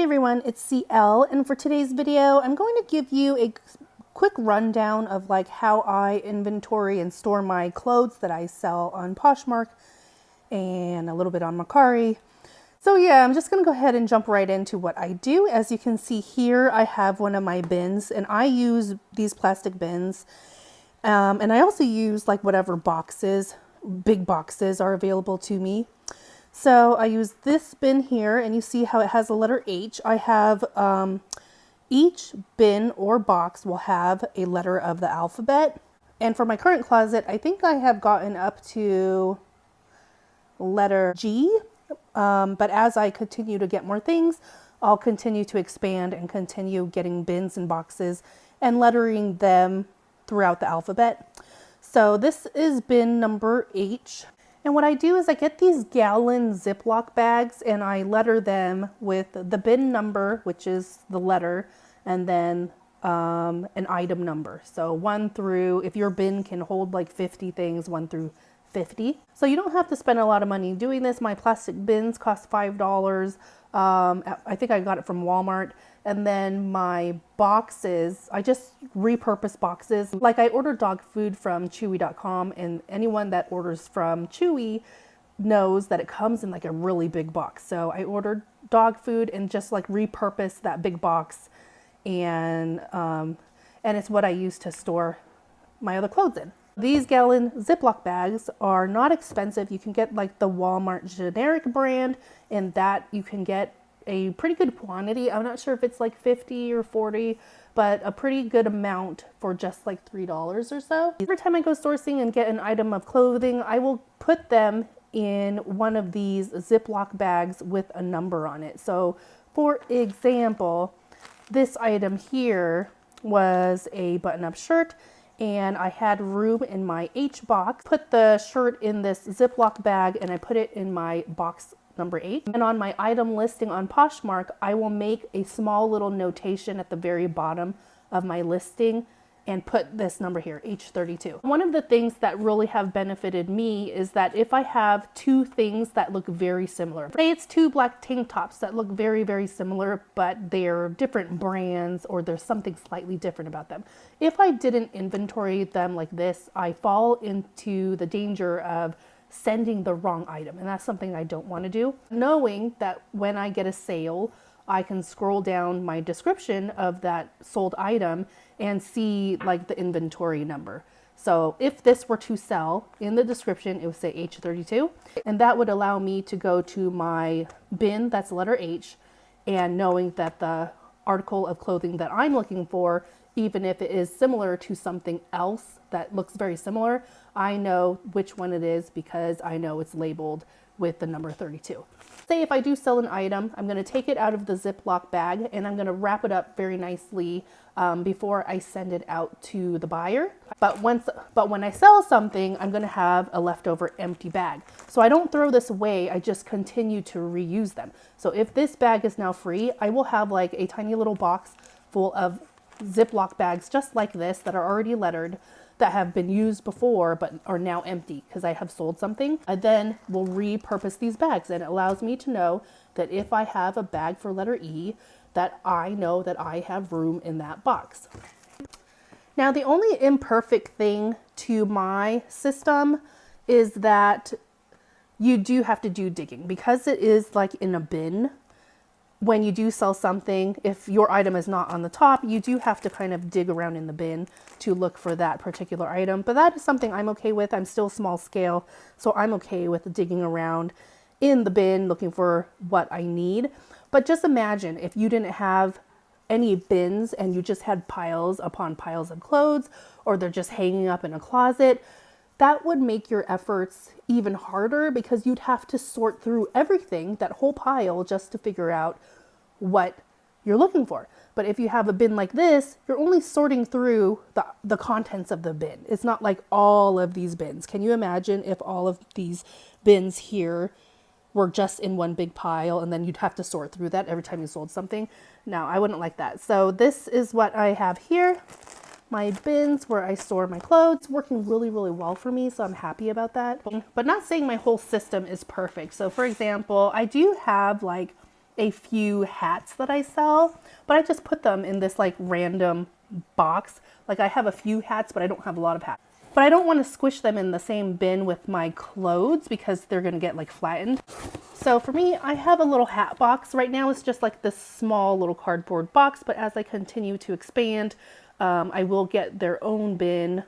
everyone, it's CL, and for today's video I'm going to give you a quick rundown of like how I inventory and store my clothes that I sell on Poshmark and a little bit on Mercari. So yeah, I'm just going to go ahead and jump right into what I do. As you can see here, I have one of my bins and I use these plastic bins. And I also use like whatever boxes, big boxes are available to me. So I use this bin here and you see how it has a letter H. I have each bin or box will have a letter of the alphabet. And for my current closet, I think I have gotten up to letter G. But as I continue to get more things, I'll continue to expand and continue getting bins and boxes and lettering them throughout the alphabet. So this is bin number H. And what I do is I get these gallon Ziploc bags and I letter them with the bin number, which is the letter, and then an item number. So 1 through, if your bin can hold like 50 things, 1 through 50. So you don't have to spend a lot of money doing this. My plastic bins cost $5. I think I got it from Walmart. And then my boxes, I just repurpose boxes. Like I ordered dog food from Chewy.com, and anyone that orders from Chewy knows that it comes in like a really big box. So I ordered dog food and just like repurpose that big box, and it's what I use to store my other clothes in. These gallon Ziploc bags are not expensive. You can get like the Walmart generic brand, and that you can get a pretty good quantity. I'm not sure if it's like 50 or 40, but a pretty good amount for just like $3 or so. Every time I go sourcing and get an item of clothing, I will put them in one of these Ziploc bags with a number on it. So for example, this item here was a button-up shirt, and I had room in my H box. Put the shirt in this Ziploc bag and I put it in my box number 8. And on my item listing on Poshmark, I will make a small little notation at the very bottom of my listing and put this number here, H32. One of the things that really have benefited me is that if I have two things that look very similar, say it's two black tank tops that look very, very similar, but they're different brands or there's something slightly different about them. If I didn't inventory them like this, I fall into the danger of sending the wrong item, and that's something I don't want to do. Knowing that when I get a sale, I can scroll down my description of that sold item and see like the inventory number. So if this were to sell, in the description it would say H32, and that would allow me to go to my bin that's letter H, and knowing that the article of clothing that I'm looking for, even if it is similar to something else that looks very similar, I know which one it is because I know it's labeled with the number 32. Say if I do sell an item, I'm going to take it out of the Ziploc bag and I'm going to wrap it up very nicely before I send it out to the buyer. But when I sell something, I'm going to have a leftover empty bag. So I don't throw this away, I just continue to reuse them. So if this bag is now free, I will have like a tiny little box full of Ziploc bags just like this that are already lettered, that have been used before but are now empty because I have sold something. I then will repurpose these bags, and it allows me to know that if I have a bag for letter E, that I know that I have room in that box. Now the only imperfect thing to my system is that you do have to do digging because it is like in a bin. When you do sell something, if your item is not on the top, you do have to kind of dig around in the bin to look for that particular item. But that is something I'm okay with. I'm still small scale, so I'm okay with digging around in the bin looking for what I need. But just imagine if you didn't have any bins and you just had piles upon piles of clothes, or they're just hanging up in a closet. That would make your efforts even harder because you'd have to sort through everything, that whole pile, just to figure out what you're looking for. But if you have a bin like this, you're only sorting through the contents of the bin. It's not like all of these bins. Can you imagine if all of these bins here were just in one big pile and then you'd have to sort through that every time you sold something? No, I wouldn't like that. So this is what I have here. My bins where I store my clothes. It's working really, really well for me, so I'm happy about that. But not saying my whole system is perfect. So for example, I do have like a few hats that I sell, but I just put them in this like random box. Like I have a few hats, but I don't have a lot of hats. But I don't want to squish them in the same bin with my clothes because they're going to get like flattened. So for me, I have a little hat box. Right now it's just like this small little cardboard box, but as I continue to expand, I will get their own bin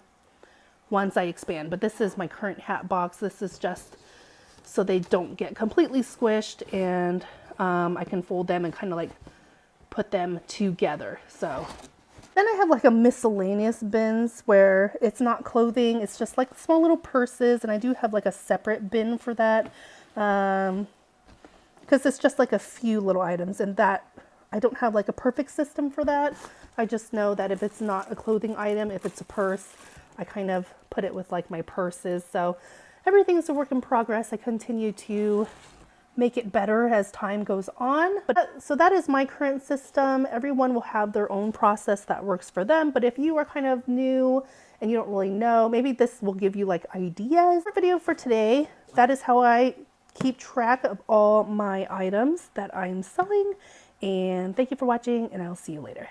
once I expand. But this is my current hat box. This is just so they don't get completely squished, and I can fold them and kind of like put them together. So then I have like a miscellaneous bins where it's not clothing, it's just like small little purses, and I do have like a separate bin for that because it's just like a few little items, and that I don't have like a perfect system for that. I just know that if it's not a clothing item, if it's a purse, I kind of put it with like my purses. So everything's a work in progress. I continue to make it better as time goes on. But so that is my current system. Everyone will have their own process that works for them. But if you are kind of new and you don't really know, maybe this will give you like ideas. Our video for today, that is how I keep track of all my items that I'm selling. And thank you for watching, and I'll see you later.